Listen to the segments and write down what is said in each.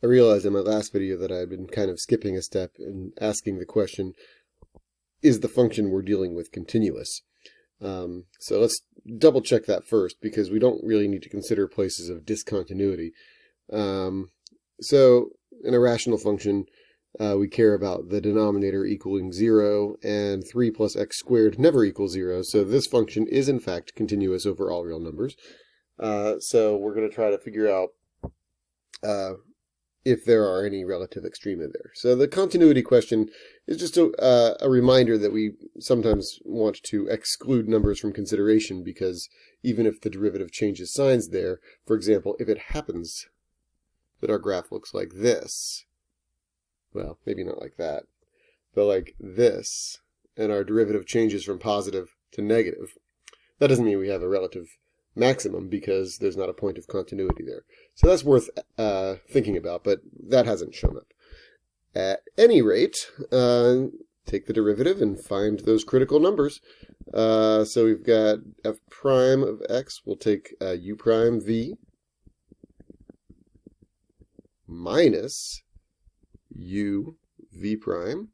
I realized in my last video that I had been kind of skipping a step and asking the question, is the function we're dealing with continuous? So let's double check that first, because we don't really need to consider places of discontinuity. So in a rational function, we care about the denominator equaling 0, and 3 plus x squared never equals 0, so this function is in fact continuous over all real numbers. So we're going to try to figure out if there are any relative extrema there. So the continuity question is just a reminder that we sometimes want to exclude numbers from consideration, because even if the derivative changes signs there, for example, if it happens that our graph looks like this, well, maybe not like that, but like this, and our derivative changes from positive to negative, that doesn't mean we have a relative maximum, because there's not a point of continuity there. So that's worth thinking about, but that hasn't shown up. At any rate, take the derivative and find those critical numbers. So we've got f prime of x, we'll take u prime v minus u v prime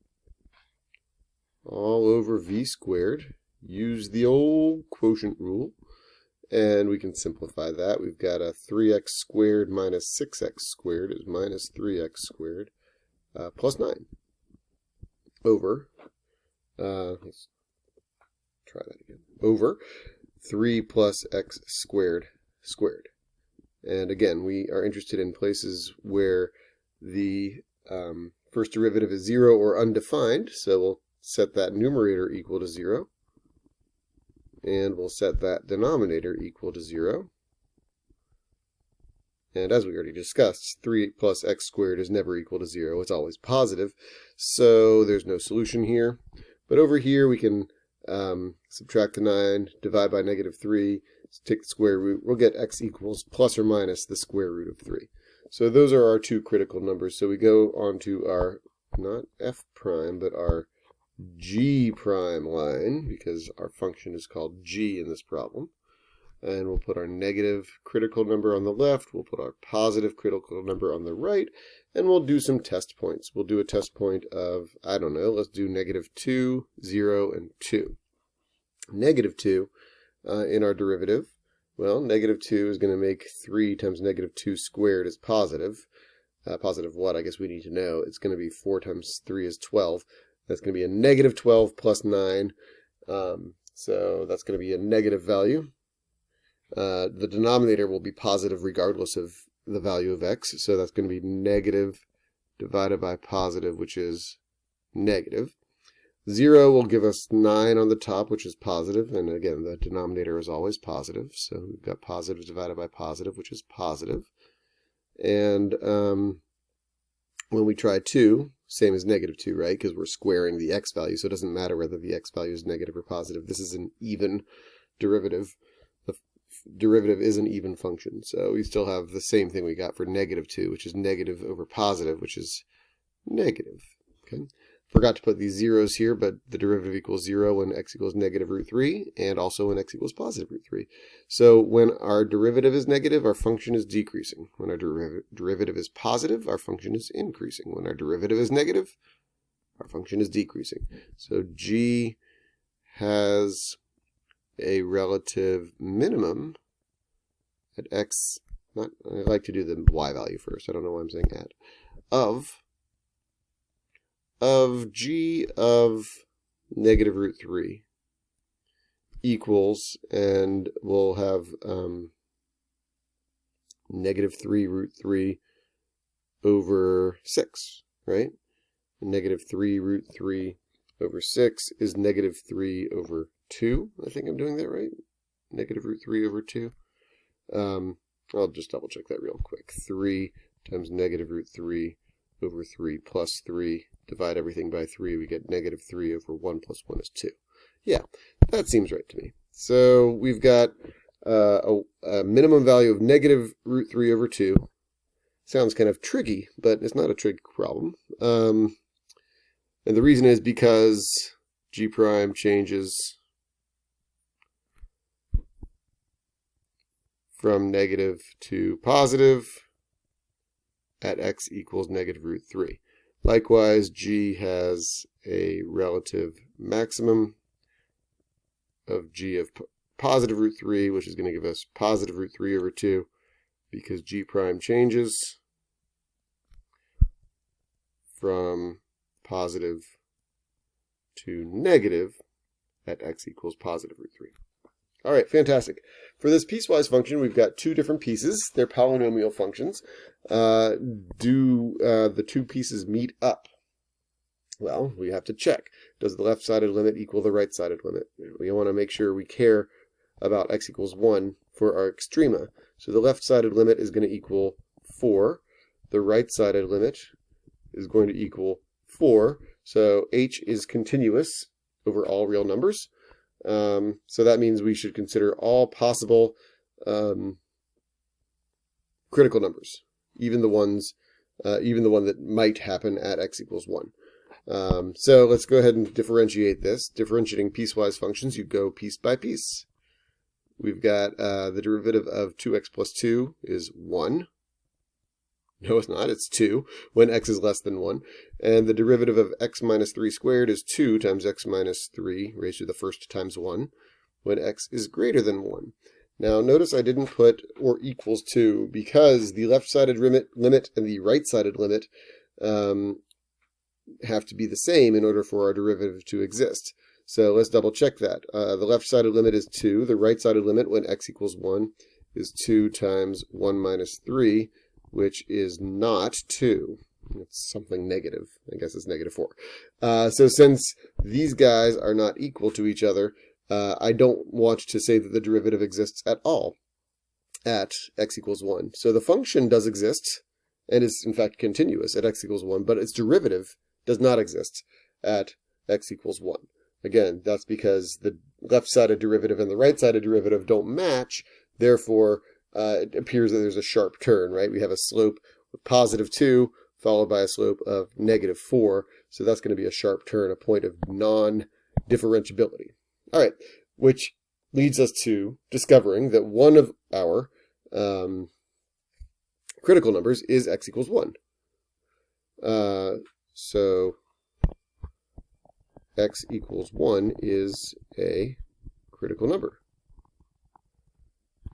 all over v squared. Use the old quotient rule, and we can simplify that. We've got a 3x squared minus 6x squared is minus 3x squared plus 9 over, let's try that again, over 3 plus x squared squared. And again, we are interested in places where the first derivative is 0 or undefined, so we'll set that numerator equal to 0. And we'll set that denominator equal to 0. And as we already discussed, 3 plus x squared is never equal to 0. It's always positive, so there's no solution here. But over here we can subtract the 9, divide by negative 3, take the square root. We'll get x equals plus or minus the square root of 3. So those are our two critical numbers. So we go on to our, not f prime, but our g prime line, because our function is called g in this problem. And we'll put our negative critical number on the left, we'll put our positive critical number on the right, and we'll do some test points. We'll do a test point of, I don't know, let's do negative 2, 0, and 2. Negative 2 in our derivative, well, negative 2 is going to make 3 times negative 2 squared is positive. Positive what? I guess we need to know. It's going to be 4 times 3 is 12. That's going to be a negative 12 plus 9, so that's going to be a negative value. The denominator will be positive regardless of the value of x, so that's going to be negative divided by positive, which is negative. 0 will give us 9 on the top, which is positive, and again, the denominator is always positive, so we've got positive divided by positive, which is positive. And when we try 2, same as negative 2, right? Because we're squaring the x value, so it doesn't matter whether the x value is negative or positive. This is an even derivative. The derivative is an even function, so we still have the same thing we got for negative 2, which is negative over positive, which is negative. Okay. Forgot to put these zeros here, but the derivative equals 0 when x equals negative root 3, and also when x equals positive root 3. So when our derivative is negative, our function is decreasing. When our derivative is positive, our function is increasing. When our derivative is negative, our function is decreasing. So g has a relative minimum at x, I like to do the y value first, I don't know why I'm saying at, of g of negative root 3 equals, and we'll have negative 3 root 3 over 6, right? And negative 3 root 3 over 6 is negative 3 over 2. I think I'm doing that right. Negative root 3 over 2. I'll just double check that real quick. 3 times negative root 3 over 3 plus 3. Divide everything by 3, we get negative 3 over 1 plus 1 is 2. Yeah, that seems right to me. So we've got a minimum value of negative root 3 over 2. Sounds kind of tricky, but it's not a tricky problem. And the reason is because g prime changes from negative to positive at x equals negative root 3. Likewise, g has a relative maximum of g of positive root 3, which is going to give us positive root 3 over 2, because g prime changes from positive to negative at x equals positive root 3. All right, fantastic. For this piecewise function, we've got two different pieces. They're polynomial functions. Do the two pieces meet up? Well, we have to check. Does the left-sided limit equal the right-sided limit? We want to make sure we care about x equals 1 for our extrema. So the left-sided limit is going to equal 4. The right-sided limit is going to equal 4. So h is continuous over all real numbers. So that means we should consider all possible critical numbers, even the one that might happen at x equals 1. So let's go ahead and differentiate this. Differentiating piecewise functions, you go piece by piece. We've got the derivative of 2x plus 2 is 1. No, it's not. It's 2 when x is less than 1. And the derivative of x minus 3 squared is 2 times x minus 3 raised to the first times 1 when x is greater than 1. Now, notice I didn't put or equals 2 because the left-sided limit and the right-sided limit have to be the same in order for our derivative to exist. So let's double check that. The left-sided limit is 2. The right-sided limit when x equals 1 is 2 times 1 minus 3, which is not 2. It's something negative. I guess it's negative 4. So since these guys are not equal to each other, I don't want to say that the derivative exists at all at x equals 1. So the function does exist, and is in fact continuous at x equals 1, but its derivative does not exist at x equals 1. Again, that's because the left-sided derivative and the right-sided derivative don't match, therefore it appears that there's a sharp turn, right? We have a slope of positive 2 followed by a slope of negative 4. So that's going to be a sharp turn, a point of non-differentiability. All right, which leads us to discovering that one of our critical numbers is x equals 1. So x equals 1 is a critical number.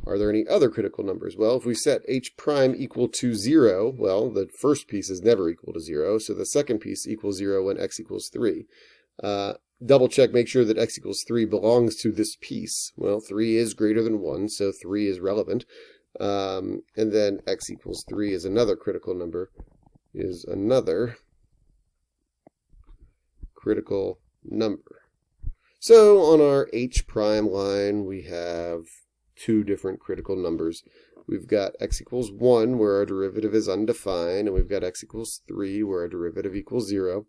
Are there any other critical numbers? Well, if we set h prime equal to 0, well, the first piece is never equal to 0, so the second piece equals 0 when x equals 3. Double check, make sure that x equals 3 belongs to this piece. Well, 3 is greater than 1, so 3 is relevant. And then x equals 3 is another critical number, is another critical number. So on our h prime line, we have two different critical numbers. We've got x equals 1, where our derivative is undefined, and we've got x equals 3, where our derivative equals 0.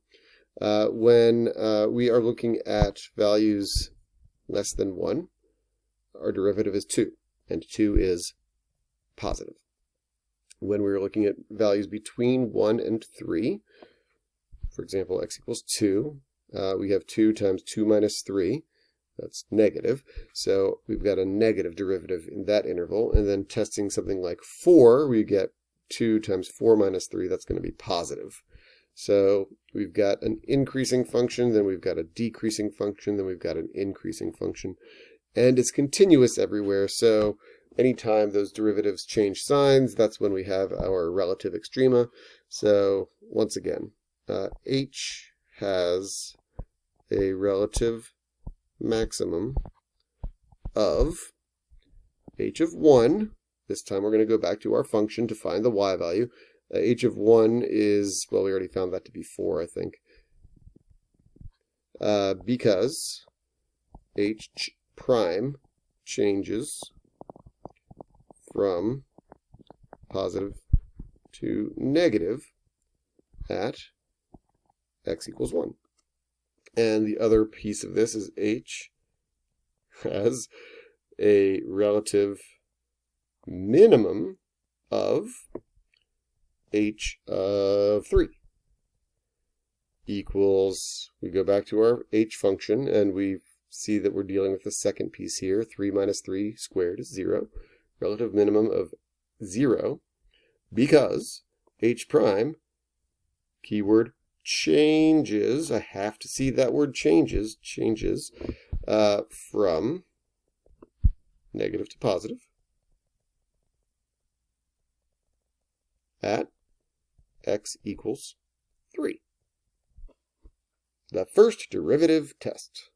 When we are looking at values less than 1, our derivative is 2, and 2 is positive. When we're looking at values between 1 and 3, for example, x equals 2, we have 2 times 2 minus 3. That's negative. So we've got a negative derivative in that interval. And then testing something like 4, we get 2 times 4 minus 3. That's going to be positive. So we've got an increasing function, then we've got a decreasing function, then we've got an increasing function. And it's continuous everywhere. So anytime those derivatives change signs, that's when we have our relative extrema. So once again, h has a relative maximum of h of 1. This time we're going to go back to our function to find the y value. H of 1 is, well, we already found that to be 4, I think. Because h prime changes from positive to negative at x equals 1. And the other piece of this is h has a relative minimum of h of 3 equals, we go back to our h function and we see that we're dealing with the second piece here. 3 minus 3 squared is 0. Relative minimum of 0 because h prime, keyword changes. I have to see that word changes from negative to positive at x equals 3. The first derivative test.